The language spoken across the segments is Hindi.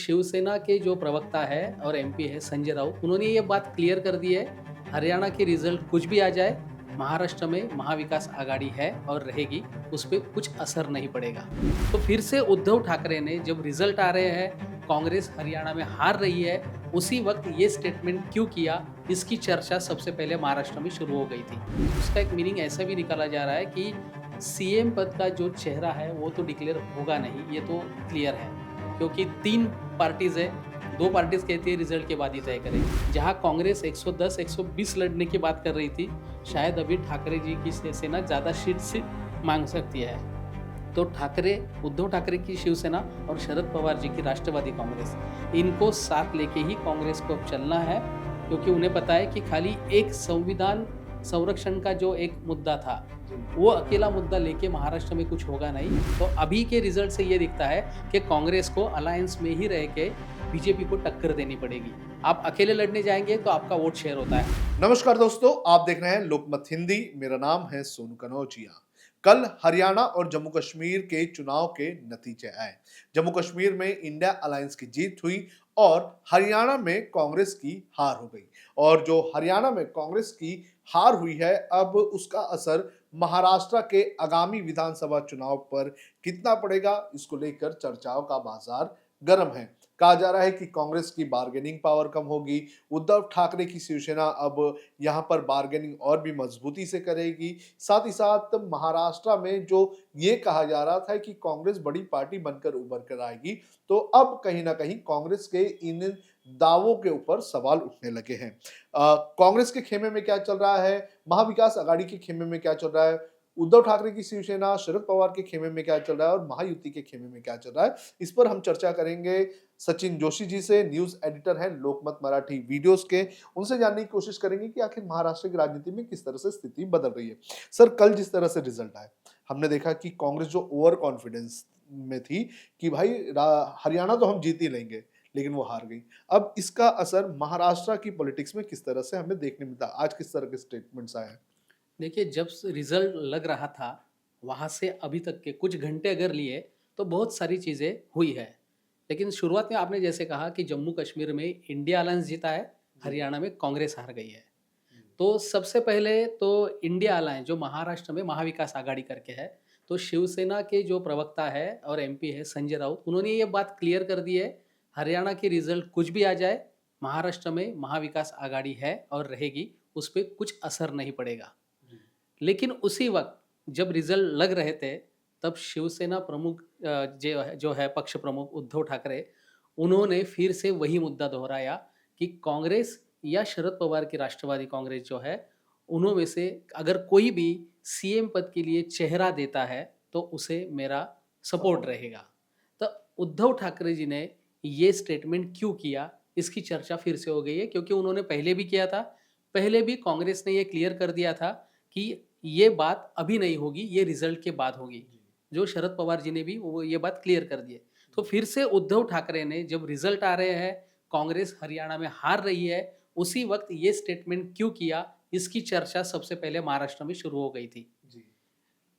शिवसेना के जो प्रवक्ता है और एमपी है संजय राउत, उन्होंने ये बात क्लियर कर दी है, हरियाणा के रिजल्ट कुछ भी आ जाए, महाराष्ट्र में महाविकास आघाड़ी है और रहेगी, उस पे कुछ असर नहीं पड़ेगा। तो फिर से उद्धव ठाकरे ने जब रिजल्ट आ रहे हैं, कांग्रेस हरियाणा में हार रही है, उसी वक्त ये स्टेटमेंट क्यों किया, इसकी चर्चा सबसे पहले महाराष्ट्र में शुरू हो गई थी। उसका एक मीनिंग ऐसा भी निकाला जा रहा है कि सीएम पद का जो चेहरा है वो तो डिक्लेयर होगा नहीं, ये तो क्लियर है, क्योंकि 3 पार्टीज़ है, 2 पार्टीज़ कहती है रिजल्ट के बाद ही तय करेंगे। जहाँ कांग्रेस 110, 120 लड़ने की बात कर रही थी, शायद अभी ठाकरे जी की सेना ज़्यादा सीट मांग सकती है। तो उद्धव ठाकरे की शिवसेना और शरद पवार जी की राष्ट्रवादी कांग्रेस, इनको साथ लेके ही कांग्रेस को अब चलना है, क्योंकि उन्हें पता है कि खाली एक संविधान संरक्षण का जो एक मुद्दा था, वो अकेला मुद्दा लेके महाराष्ट्र में कुछ होगा नहीं। तो अभी के रिजल्ट से ये दिखता है कि कांग्रेस को अलायंस में ही रह के बीजेपी को टक्कर देनी पड़ेगी। आप अकेले लड़ने जाएंगे तो आपका वोट शेयर होता है। नमस्कार दोस्तों, आप देख रहे हैं लोकमत हिंदी। मेरा नाम है सोनू कनौजिया। कल हरियाणा और जम्मू कश्मीर के चुनाव के नतीजे आए। जम्मू कश्मीर में इंडिया अलायंस की जीत हुई और हरियाणा में कांग्रेस की हार हो गई। और जो हरियाणा में कांग्रेस की हार हुई है, अब उसका असर महाराष्ट्र के आगामी विधानसभा चुनाव पर कितना पड़ेगा, इसको लेकर चर्चाओं का बाजार गर्म है। कहा जा रहा है कि कांग्रेस की बार्गेनिंग पावर कम होगी। उद्धव ठाकरे की शिवसेना अब यहाँ पर बार्गेनिंग और भी मजबूती से करेगी। साथ ही साथ महाराष्ट्र में जो ये कहा जा रहा था कि कांग्रेस बड़ी पार्टी बनकर उभर कर आएगी, तो अब कहीं ना कहीं कांग्रेस के इन दावों के ऊपर सवाल उठने लगे हैं। कांग्रेस के खेमे में क्या चल रहा है, महाविकास आघाड़ी के खेमे में क्या चल रहा है, उद्धव ठाकरे की शिवसेना, शरद पवार के खेमे में क्या चल रहा है और महायुति के खेमे में क्या चल रहा है, इस पर हम चर्चा करेंगे सचिन जोशी जी से। न्यूज एडिटर हैं लोकमत मराठी वीडियोस के। उनसे जानने की कोशिश करेंगे कि आखिर महाराष्ट्र की राजनीति में किस तरह से स्थिति बदल रही है। सर, कल जिस तरह से रिजल्ट आए, हमने देखा कि कांग्रेस जो ओवर कॉन्फिडेंस में थी कि भाई हरियाणा तो हम जीत ही लेंगे, लेकिन वो हार गई। अब इसका असर महाराष्ट्र की पॉलिटिक्स में किस तरह से हमें देखने मिलता है? आज किस तरह के स्टेटमेंट्स आए हैं? देखिए, जब रिजल्ट लग रहा था, वहाँ से अभी तक के कुछ घंटे अगर लिए तो बहुत सारी चीज़ें हुई है। लेकिन शुरुआत में आपने जैसे कहा कि जम्मू कश्मीर में इंडिया अलायंस जीता है, हरियाणा में कांग्रेस हार गई है। तो सबसे पहले तो इंडिया अलायंस जो महाराष्ट्र में महाविकास आघाड़ी करके है, तो शिवसेना के जो प्रवक्ता है और एमपी है संजय राउत, उन्होंने ये बात क्लियर कर दी है, हरियाणा की रिजल्ट कुछ भी आ जाए, महाराष्ट्र में महाविकास आघाड़ी है और रहेगी, उस पर कुछ असर नहीं पड़ेगा। लेकिन उसी वक्त जब रिजल्ट लग रहे थे, तब शिवसेना प्रमुख जो है पक्ष प्रमुख उद्धव ठाकरे, उन्होंने फिर से वही मुद्दा दोहराया कि कांग्रेस या शरद पवार की राष्ट्रवादी कांग्रेस जो है, उन्हों में से अगर कोई भी सीएम पद के लिए चेहरा देता है तो उसे मेरा सपोर्ट रहेगा। तो उद्धव ठाकरे जी ने ये स्टेटमेंट क्यों किया, इसकी चर्चा फिर से हो गई है, क्योंकि उन्होंने पहले भी किया था। पहले भी कांग्रेस ने ये क्लियर कर दिया था कि ये बात अभी नहीं होगी, ये रिजल्ट के बाद होगी। जो शरद पवार जी ने भी वो ये बात क्लियर कर दी है। तो फिर से उद्धव ठाकरे ने जब रिजल्ट आ रहे हैं, कांग्रेस हरियाणा में हार रही है, उसी वक्त ये स्टेटमेंट क्यों किया, इसकी चर्चा सबसे पहले महाराष्ट्र में शुरू हो गई थी।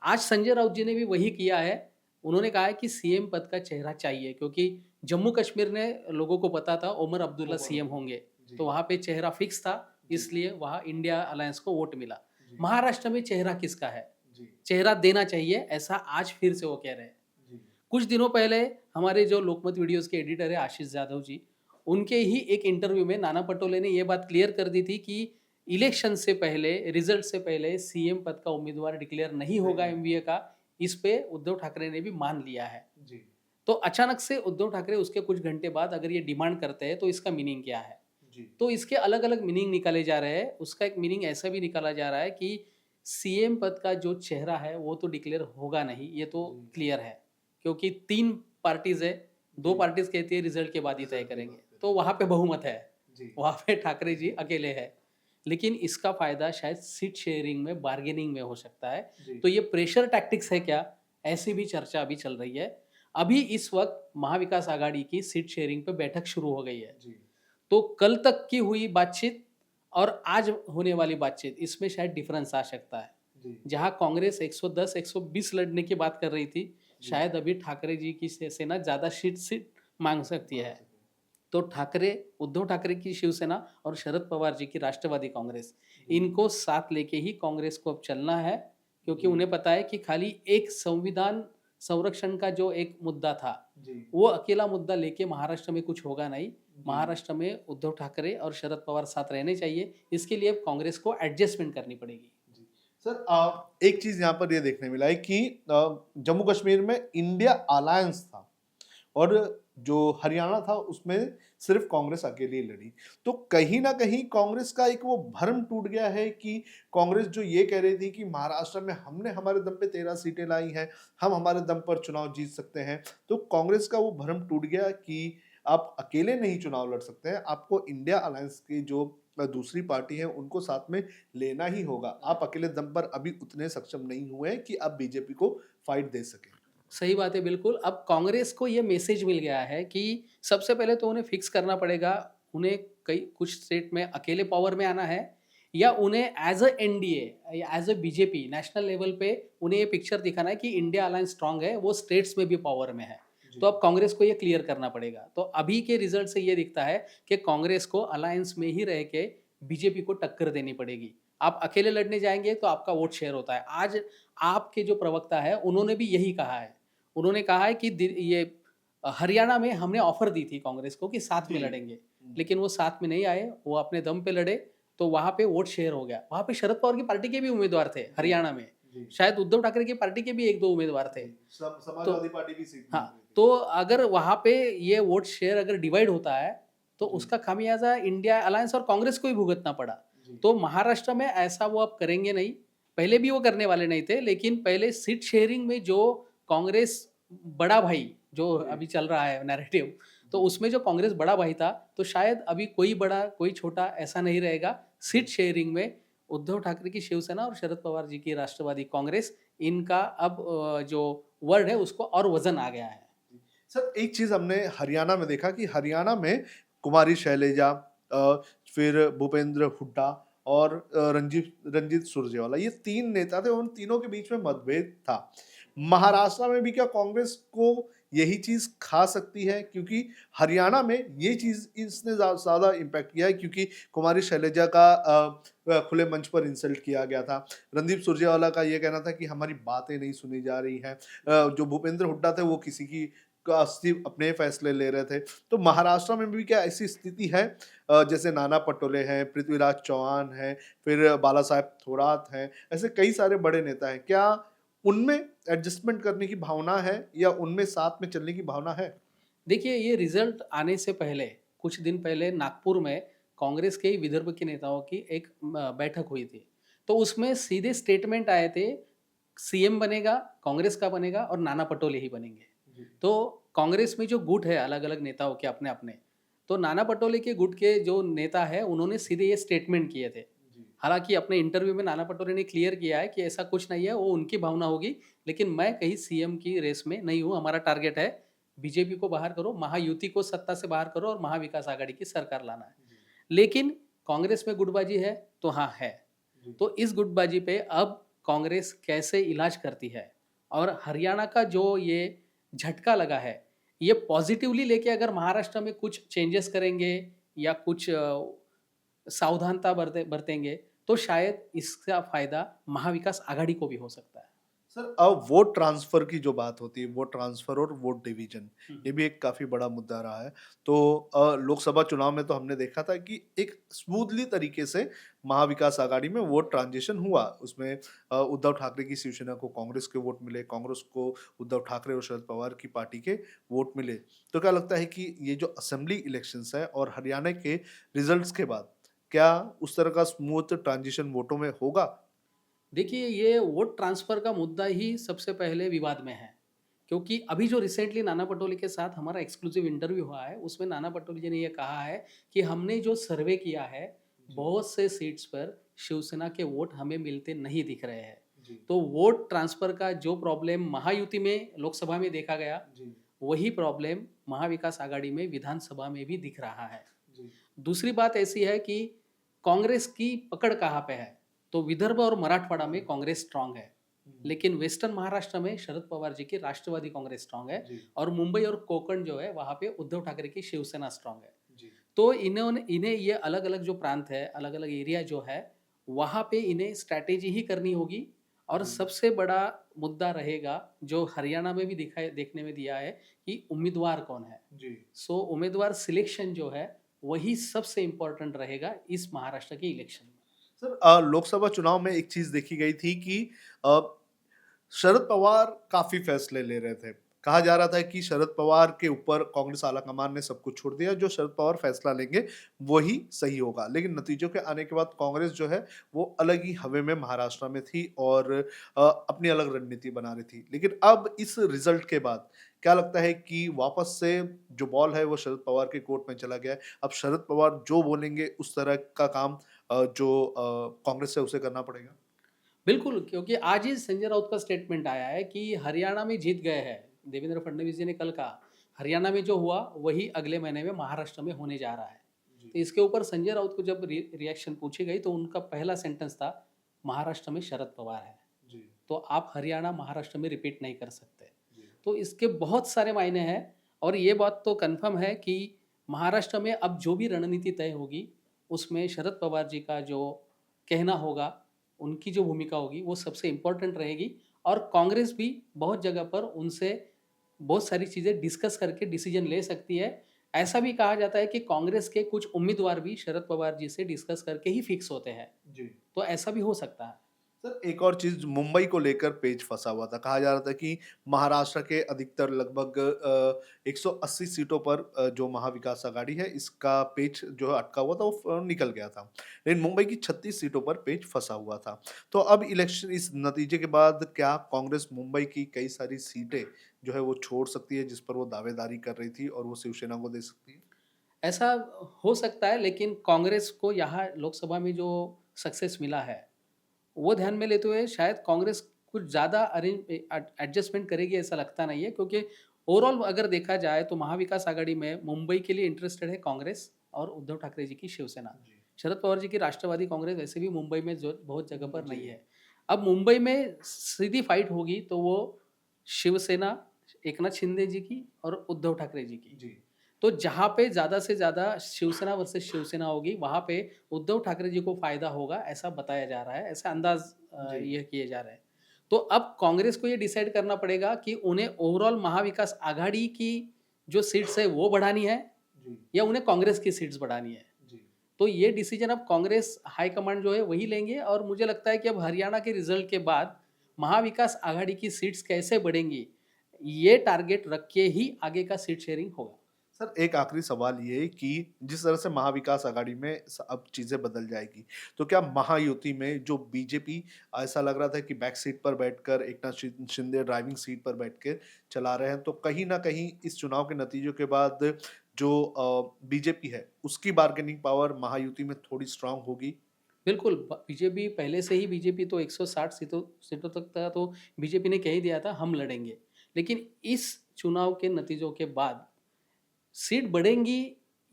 आज संजय राउत जी ने भी वही किया है। उन्होंने कहा है कि सीएम पद का चेहरा चाहिए, क्योंकि जम्मू कश्मीर ने लोगों को पता था ओमर अब्दुल्ला सीएम होंगे, तो वहाँ पे चेहरा फिक्स था, इसलिए वहाँ इंडिया अलायंस को वोट मिला। महाराष्ट्र में चेहरा किसका है, चेहरा देना चाहिए, ऐसा आज फिर से वो कह रहे हैं। कुछ दिनों पहले हमारे जो लोकमत वीडियोस के एडिटर है आशीष यादव जी, उनके ही एक इंटरव्यू में नाना पटोले ने ये बात क्लियर कर दी थी कि इलेक्शन से पहले, रिजल्ट से पहले सीएम पद का उम्मीदवार डिक्लेयर नहीं होगा एमवीए का। इस पे उद्धव ठाकरे ने भी मान लिया है। तो अचानक से उद्धव ठाकरे उसके कुछ घंटे बाद अगर ये डिमांड करते हैं तो इसका मीनिंग क्या है? तो इसके अलग अलग मीनिंग निकाले जा रहे हैं। उसका एक मीनिंग ऐसा भी निकाला जा रहा है कि सीएम पद का जो चेहरा है वो तो डिक्लेयर होगा नहीं, ये तो क्लियर है, क्योंकि 3 पार्टीज है, 2 पार्टीज कहती है रिजल्ट के बाद ही तय करेंगे, तो वहाँ पे बहुमत है, वहाँ पे ठाकरे जी अकेले है। लेकिन इसका फायदा शायद सीट शेयरिंग में, बार्गेनिंग में हो सकता है। तो ये प्रेशर टैक्टिक्स है क्या, ऐसी भी चर्चा अभी चल रही है। अभी इस वक्त महाविकास आघाड़ी की सीट शेयरिंग पे बैठक शुरू हो गई है। तो कल तक की हुई बातचीत और आज होने वाली बातचीत, इसमें शायद डिफरेंस आ सकता है। जहां कांग्रेस 110, 120 लड़ने की बात कर रही थी, शायद अभी ठाकरे जी की सेना ज्यादा सीट मांग सकती है। तो उद्धव ठाकरे की शिवसेना और शरद पवार जी की राष्ट्रवादी कांग्रेस, इनको साथ लेके ही कांग्रेस को अब चलना है, क्योंकि जी। उन्हें पता है कि खाली एक संविधान संरक्षण का जो एक मुद्दा था, जी। वो अकेला मुद्दा लेके महाराष्ट्र में कुछ होगा नहीं। जी। महाराष्ट्र में उद्धव ठाकरे और शरद पवार साथ रहने चाहिए, इसके लिए अब कांग्रेस को एडजस्टमेंट करनी पड़ेगी। जी। सर एक चीज यहाँ पर ये देखने मिला है कि जम्मू कश्मीर में इंडिया अलायंस था और जो हरियाणा था उसमें सिर्फ कांग्रेस अकेली लड़ी। तो कहीं न कहीं कांग्रेस का एक वो भ्रम टूट गया है कि कांग्रेस जो ये कह रही थी कि महाराष्ट्र में हमने हमारे दम पे 13 सीटें लाई हैं, हम हमारे दम पर चुनाव जीत सकते हैं। तो कांग्रेस का वो भ्रम टूट गया कि आप अकेले नहीं चुनाव लड़ सकते हैं, आपको इंडिया अलायंस की जो दूसरी पार्टी है उनको साथ में लेना ही होगा। आप अकेले दम पर अभी उतने सक्षम नहीं हुए हैं कि आप बीजेपी को फाइट दे सकें। सही बात है बिल्कुल। अब कांग्रेस को ये मैसेज मिल गया है कि सबसे पहले तो उन्हें फिक्स करना पड़ेगा, उन्हें कई कुछ स्टेट में अकेले पावर में आना है या उन्हें एज़ अ एनडीए या as a BJP national level पे उन्हें ये पिक्चर दिखाना है कि इंडिया अलायंस स्ट्रांग है, वो स्टेट्स में भी पावर में है। तो अब कांग्रेस को ये क्लियर करना पड़ेगा। तो अभी के रिजल्ट से ये दिखता है कि कांग्रेस को अलायंस में ही रह के बीजेपी को टक्कर देनी पड़ेगी। आप अकेले लड़ने जाएँगे तो आपका वोट शेयर होता है। आज आपके जो प्रवक्ता है, उन्होंने भी यही कहा है। उन्होंने कहा है कि हरियाणा में हमने ऑफर दी थी कांग्रेस को कि साथ में जी। लड़ेंगे, लेकिन वो साथ में नहीं आए, वो अपने दम पे लड़े, तो वहाँ पे वोट शेयर हो गया। वहाँ पे शरद पवार की पार्टी के भी उम्मीदवार थे हरियाणा में, जी। शायद उद्धव ठाकरे की पार्टी के भी 1-2 उम्मीदवार थे। तो समाजवादी पार्टी की सीट मांग हाँ, रही थी। तो अगर वहाँ पे ये वोट शेयर अगर डिवाइड होता है, तो जी। उसका खामियाज़ा इंडिया अलायंस और कांग्रेस को ही भुगतना पड़ा। जी। तो महाराष्ट्र में ऐसा वो अब करेंगे नहीं, पहले भी वो करने वाले नहीं थे, लेकिन पहले सीट शेयरिंग में जो कांग्रेस बड़ा भाई, जो जी। अभी चल रहा है नैरेटिव, तो जी। उसमें जो कांग्रेस बड़ा भाई था, तो शायद अभी कोई बड़ा, कोई छोटा ऐसा नहीं रहेगा। सीट शेयरिंग में उद्धव ठाकरे की शिवसेना और शरद पवार जी की राष्ट्रवादी कांग्रेस, इनका अब जो वर्ड है उसको और वज़न आ गया है। सर एक चीज हमने हरियाणा में देखा कि हरियाणा में कुमारी शैलजा फिर भूपेंद्र हुड्डा और रंजीत रंजीत सुरजेवाला ये तीन नेता थे उन तीनों के बीच में मतभेद था महाराष्ट्र में भी क्या कांग्रेस को यही चीज खा सकती है क्योंकि हरियाणा में ये चीज इसने ज्यादा इम्पैक्ट किया है क्योंकि कुमारी शैलजा का खुले मंच पर इंसल्ट किया गया था रणदीप सुरजेवाला का ये कहना था कि हमारी बातें नहीं सुनी जा रही हैं जो भूपेंद्र हुड्डा थे वो किसी की का सिर्फ अपने फैसले ले रहे थे तो महाराष्ट्र में भी क्या ऐसी स्थिति है जैसे नाना पटोले हैं पृथ्वीराज चौहान हैं फिर बाला साहेब थोराट हैं ऐसे कई सारे बड़े नेता हैं क्या उनमें एडजस्टमेंट करने की भावना है या उनमें साथ में चलने की भावना है देखिए, ये रिज़ल्ट आने से पहले, कुछ दिन पहले नागपुर में कांग्रेस के ही विदर्भ के नेताओं की एक बैठक हुई थी। तो उसमें सीधे स्टेटमेंट आए थे, सीएम बनेगा, कांग्रेस का बनेगा और नाना पटोले ही बनेंगे। जी तो कांग्रेस में जो गुट है अलग-अलग नेताओं के अपने-अपने, तो नाना पटोले के गुट के जो नेता हैं, उन्होंने सीधे ये स्टेटमेंट किए थे। जी हालाँकि अपने इंटरव्यू में नाना पटोले ने क्लियर किया है कि ऐसा कुछ नहीं है, वो उनकी भावना होगी, लेकिन मैं कहीं सीएम की रेस में नहीं हूँ, हमारा टारगेट है बीजेपी को बाहर करो, महायुति को सत्ता से बाहर करो और महाविकास आघाड़ी की सरकार लाना है। जी लेकिन कांग्रेस में गुटबाजी है, तो हाँ है। जी तो इस गुटबाजी पे अब कांग्रेस कैसे इलाज करती है और हरियाणा का जो ये झटका लगा है, ये पॉजिटिवली लेके अगर महाराष्ट्र में कुछ चेंजेस करेंगे या कुछ सावधानता बरतेंगे, तो शायद इसका फ़ायदा महाविकास आघाड़ी को भी हो सकता है। सर अब वोट ट्रांसफर की जो बात होती है वोट ट्रांसफर और वोट डिवीजन हुँ, ये हुँ। भी एक काफी बड़ा मुद्दा रहा है तो लोकसभा चुनाव में तो हमने देखा था कि एक स्मूथली तरीके से महाविकास आघाड़ी में वोट ट्रांजिशन हुआ उसमें उद्धव ठाकरे की शिवसेना को कांग्रेस के वोट मिले कांग्रेस को उद्धव ठाकरे और शरद पवार की पार्टी के वोट मिले तो क्या लगता है कि ये जो असेंबली इलेक्शंस है और हरियाणा के रिजल्ट्स के बाद क्या उस तरह का स्मूथ ट्रांजिशन वोटों में होगा देखिए, ये वोट ट्रांसफ़र का मुद्दा ही सबसे पहले विवाद में है, क्योंकि अभी जो रिसेंटली नाना पटोले के साथ हमारा एक्सक्लूसिव इंटरव्यू हुआ है, उसमें नाना पटोले जी ने ये कहा है कि हमने जो सर्वे किया है, जी बहुत से सीट्स पर शिवसेना के वोट हमें मिलते नहीं दिख रहे हैं। जी तो वोट ट्रांसफ़र का जो प्रॉब्लम महायुति में लोकसभा में देखा गया, जी वही प्रॉब्लम महाविकास आघाड़ी में विधानसभा में भी दिख रहा है। जी दूसरी बात ऐसी है कि कांग्रेस की पकड़ कहाँ पे है? तो विदर्भ और मराठवाड़ा में कांग्रेस स्ट्रांग है, लेकिन वेस्टर्न महाराष्ट्र में शरद पवार जी की राष्ट्रवादी कांग्रेस स्ट्रांग है जी और मुंबई और कोंकण जो है, वहाँ पे उद्धव ठाकरे की शिवसेना स्ट्रांग है। तो इन्होंने इन्हें ये अलग-अलग जो प्रांत है, अलग-अलग एरिया जो है, वहाँ पे इन्हें स्ट्रैटेजी ही करनी होगी और जी, सबसे बड़ा मुद्दा रहेगा, जो हरियाणा में भी दिखाई देखने में दिया है कि उम्मीदवार कौन है। जी। सो उम्मीदवार सिलेक्शन जो है, वही सबसे इम्पोर्टेंट रहेगा इस महाराष्ट्र के इलेक्शन में। सर लोकसभा चुनाव में एक चीज़ देखी गई थी कि अ, शरद पवार काफ़ी फैसले ले रहे थे। कहा जा रहा था कि शरद पवार के ऊपर कांग्रेस आलाकमान ने सब कुछ छोड़ दिया, जो शरद पवार फैसला लेंगे, वही सही होगा। लेकिन नतीजों के आने के बाद कांग्रेस जो है, वो अलग ही हवा में महाराष्ट्र में थी और अपनी अलग रणनीति बना रही थी। लेकिन अब इस रिज़ल्ट के बाद क्या लगता है कि वापस से जो बॉल है, वो शरद पवार के कोर्ट में चला गया है। अब शरद पवार जो बोलेंगे, उस तरह का काम जो कांग्रेस है, उसे करना पड़ेगा? बिल्कुल, क्योंकि आज ही संजय राउत का स्टेटमेंट आया है कि हरियाणा में जीत गए हैं। देवेंद्र फडणवीस जी ने कल कहा, हरियाणा में जो हुआ वही अगले महीने में महाराष्ट्र में होने जा रहा है। जी, तो इसके ऊपर संजय राउत को जब रिएक्शन पूछी गई तो उनका पहला सेंटेंस था, महाराष्ट्र में शरद पवार है। जी, तो आप हरियाणा महाराष्ट्र में रिपीट नहीं कर सकते। जी। तो इसके बहुत सारे मायने हैं और ये बात तो कन्फर्म है कि महाराष्ट्र में अब जो भी रणनीति तय होगी, उसमें शरद पवार जी का जो कहना होगा, उनकी जो भूमिका होगी, वो सबसे इम्पोर्टेंट रहेगी और कांग्रेस भी बहुत जगह पर उनसे बहुत सारी चीज़ें डिस्कस करके डिसीजन ले सकती है। ऐसा भी कहा जाता है कि कांग्रेस के कुछ उम्मीदवार भी शरद पवार जी से डिस्कस करके ही फिक्स होते हैं। जी। तो ऐसा भी हो सकता है। सर एक और चीज़ मुंबई को लेकर पेच फँसा हुआ था। कहा जा रहा था कि महाराष्ट्र के अधिकतर लगभग 180 सीटों पर जो महाविकास आघाड़ी है इसका पेच जो है अटका हुआ था वो निकल गया था। लेकिन मुंबई की 36 सीटों पर पेच फँसा हुआ था। तो अब इलेक्शन इस नतीजे के बाद क्या कांग्रेस मुंबई की कई सारी सीटें जो है वो छोड़ सकती है जिस पर वो दावेदारी कर रही थी और वो शिवसेना को दे सकती है? ऐसा हो सकता है लेकिन कांग्रेस को यहाँ लोकसभा में जो सक्सेस मिला है, वो ध्यान में लेते हुए शायद कांग्रेस कुछ ज़्यादा एडजस्टमेंट करेगी ऐसा लगता नहीं है क्योंकि ओवरऑल अगर देखा जाए तो महाविकास आघाड़ी में मुंबई के लिए इंटरेस्टेड है कांग्रेस और उद्धव ठाकरे जी की शिवसेना। जी। शरद पवार जी की राष्ट्रवादी कांग्रेस वैसे भी मुंबई में जो बहुत जगह पर जी। नहीं है। अब मुंबई में सीधी फाइट होगी तो वो शिवसेना, एकनाथ शिंदे जी की और उद्धव ठाकरे जी की। जी। तो जहाँ पे ज़्यादा से ज़्यादा शिवसेना वर्सेस शिवसेना होगी, वहाँ पे उद्धव ठाकरे जी को फ़ायदा होगा, ऐसा बताया जा रहा है, ऐसा अंदाज़ जी। ये किए जा रहे हैं। तो अब कांग्रेस को ये डिसाइड करना पड़ेगा कि उन्हें ओवरऑल महाविकास आघाड़ी की जो सीट्स है, वो बढ़ानी है जी। या उन्हें कांग्रेस की सीट्स बढ़ानी है। जी। तो ये डिसीजन अब कांग्रेस हाईकमांड जो है वही लेंगे और मुझे लगता है कि अब हरियाणा के रिजल्ट के बाद महाविकास आघाड़ी की सीट्स कैसे बढ़ेंगी, ये टारगेट रख के ही आगे का सीट शेयरिंग होगा। सर एक आखिरी सवाल ये कि जिस तरह से महाविकास आघाड़ी में अब चीजें बदल जाएगी तो क्या महायुति में जो बीजेपी ऐसा लग रहा था कि बैक सीट पर बैठकर एकनाथ शिंदे ड्राइविंग सीट पर बैठ के चला रहे हैं तो कहीं ना कहीं इस चुनाव के नतीजों के बाद जो बीजेपी है उसकी बार्गेनिंग पावर महायुति में थोड़ी स्ट्रांग होगी। बिल्कुल, बीजेपी पहले से ही बीजेपी तो 160 सीटों सीटों तक था तो बीजेपी ने कह ही दिया था हम लड़ेंगे। लेकिन इस चुनाव के नतीजों के बाद सीट बढ़ेंगी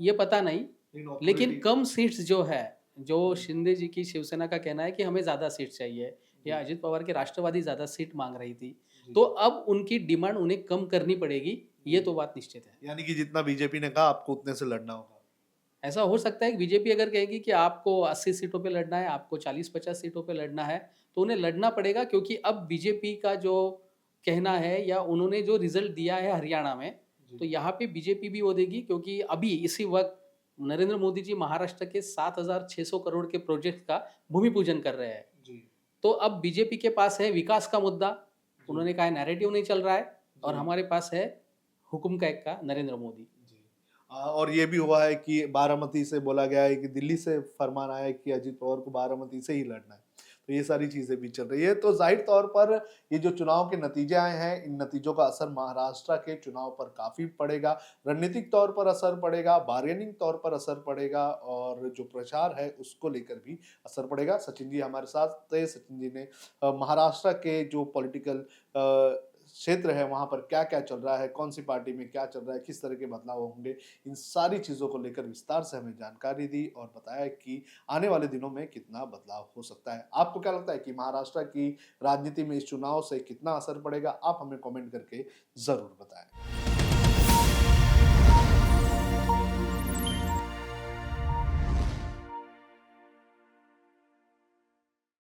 ये पता नहीं, इन लेकिन ऑथोरिटी। कम सीट्स जो है, जो शिंदे जी की शिवसेना का कहना है कि हमें ज़्यादा सीट चाहिए या जी। अजित पवार की राष्ट्रवादी ज़्यादा सीट माँग रही थी। जी। तो अब उनकी डिमांड उन्हें कम करनी पड़ेगी, ये जी। तो बात निश्चित है। यानी कि जितना बीजेपी ने कहा आपको उतने से लड़ना होगा। ऐसा हो सकता है कि बीजेपी अगर कहेगी कि आपको 80 सीटों पे लड़ना है, आपको 40-50 सीटों पे लड़ना है, तो उन्हें लड़ना पड़ेगा क्योंकि अब बीजेपी का जो कहना है या उन्होंने जो रिज़ल्ट दिया है हरियाणा में, जी। तो यहाँ पे बीजेपी भी वो देगी क्योंकि अभी इसी वक़्त नरेंद्र मोदी जी महाराष्ट्र के 7,600 करोड़ के प्रोजेक्ट का भूमि पूजन कर रहे हैं। जी। तो अब बीजेपी के पास है विकास का मुद्दा, जी। उन्होंने कहा है नैरेटिव नहीं चल रहा है और जी। हमारे पास है हुकुम का इक्का नरेंद्र मोदी। जी। और ये भी हुआ है कि बारामती से बोला गया है कि दिल्ली से फरमान आया है कि अजित पवार को बारामती से ही लड़ना है। तो ये सारी चीज़ें भी चल रही है। तो ज़ाहिर तौर पर ये जो चुनाव के नतीजे आए हैं, इन नतीजों का असर महाराष्ट्र के चुनाव पर काफ़ी पड़ेगा। रणनीतिक तौर पर असर पड़ेगा, बार्गेनिंग तौर पर असर पड़ेगा और जो प्रचार है उसको लेकर भी असर पड़ेगा। सचिन जी हमारे साथ थे। सचिन जी ने महाराष्ट्र के जो पॉलिटिकल क्षेत्र है वहाँ पर क्या-क्या चल रहा है, कौन-सी पार्टी में क्या चल रहा है, किस तरह के बदलाव होंगे, इन सारी चीज़ों को लेकर विस्तार से हमें जानकारी दी और बताया कि आने वाले दिनों में कितना बदलाव हो सकता है। आपको क्या लगता है कि महाराष्ट्र की राजनीति में इस चुनाव से कितना असर पड़ेगा? आप हमें कमेंट करके ज़रूर बताएँ।